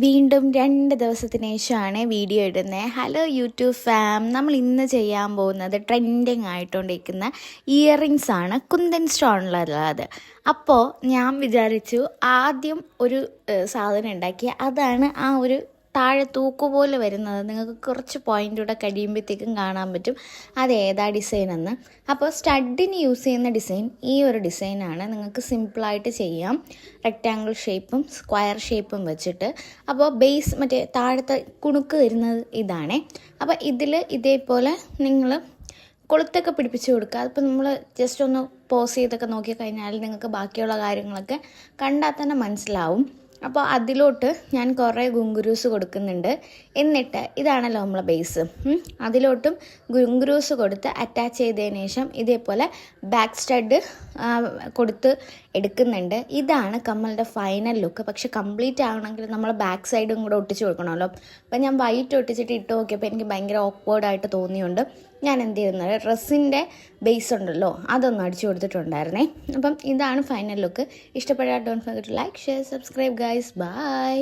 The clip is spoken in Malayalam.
വീണ്ടും 2 ദിവസത്തിന് ശേഷമാണ് വീഡിയോ ഇടുന്നത്. ഹലോ യൂട്യൂബ് ഫാം, നമ്മൾ ഇന്ന് ചെയ്യാൻ പോകുന്നത് ട്രെൻഡിങ് ആയിട്ടുകൊണ്ടിരിക്കുന്ന ഇയറിങ്സ് ആണ്, കുന്തൻ സ്റ്റോണിലുള്ളത്. അപ്പോൾ ഞാൻ വിചാരിച്ചു ആദ്യം ഒരു സാധനം ഉണ്ടാക്കി, അതാണ് ആ ഒരു താഴെ തൂക്കുപോലെ വരുന്നത്. നിങ്ങൾക്ക് കുറച്ച് പോയിൻ്റ് കൂടെ കഴിയുമ്പോഴത്തേക്കും കാണാൻ പറ്റും അത് ഏതാ ഡിസൈൻ എന്ന്. അപ്പോൾ സ്റ്റഡിന് യൂസ് ചെയ്യുന്ന ഡിസൈൻ ഈ ഒരു ഡിസൈനാണ്. നിങ്ങൾക്ക് സിമ്പിളായിട്ട് ചെയ്യാം, റെക്റ്റാങ്കിൾ ഷേപ്പും സ്ക്വയർ ഷേപ്പും വെച്ചിട്ട്. അപ്പോൾ ബേസ് മറ്റേ താഴത്തെ കുണുക്ക് വരുന്നത് ഇതാണേ. അപ്പോൾ ഇതിൽ ഇതേപോലെ നിങ്ങൾ കൊളുത്തൊക്കെ പിടിപ്പിച്ച് കൊടുക്കുക. അതിപ്പോൾ നമ്മൾ ജസ്റ്റ് ഒന്ന് പോസ് ചെയ്തൊക്കെ നോക്കിക്കഴിഞ്ഞാൽ നിങ്ങൾക്ക് ബാക്കിയുള്ള കാര്യങ്ങളൊക്കെ കണ്ടാൽ തന്നെ മനസ്സിലാവും. അപ്പോൾ അതിലോട്ട് ഞാൻ കുറേ ഗുങ്കുരൂസ് കൊടുക്കുന്നുണ്ട്. എന്നിട്ട് ഇതാണല്ലോ നമ്മളെ ബേസ്, അതിലോട്ടും ഗുങ്കുരൂസ് കൊടുത്ത് അറ്റാച്ച് ചെയ്തതിന് ശേഷം ഇതേപോലെ ബാക്ക് സ്റ്റഡ് കൊടുത്ത് എടുക്കുന്നുണ്ട്. ഇതാണ് കമ്മലിൻ്റെ ഫൈനൽ ലുക്ക്. പക്ഷെ കംപ്ലീറ്റ് ആവണമെങ്കിൽ നമ്മൾ ബാക്ക് സൈഡും കൂടെ ഒട്ടിച്ച് കൊടുക്കണമല്ലോ. അപ്പം ഞാൻ വൈറ്റ് ഒട്ടിച്ചിട്ട് ഇട്ട് നോക്കിയപ്പോൾ എനിക്ക് ഭയങ്കര ഓക്വേർഡായിട്ട് തോന്നിയുണ്ട്. ഞാൻ എന്ത് ചെയ്യുന്നത്, ഡ്രസ്സിൻ്റെ ബേസ് ഉണ്ടല്ലോ അതൊന്ന് അടിച്ചു കൊടുത്തിട്ടുണ്ടായിരുന്നേ. അപ്പം ഇതാണ് ഫൈനൽ ലുക്ക്. ഇഷ്ടപ്പെട്ടാൽ don't forget to like, share, subscribe guys. By.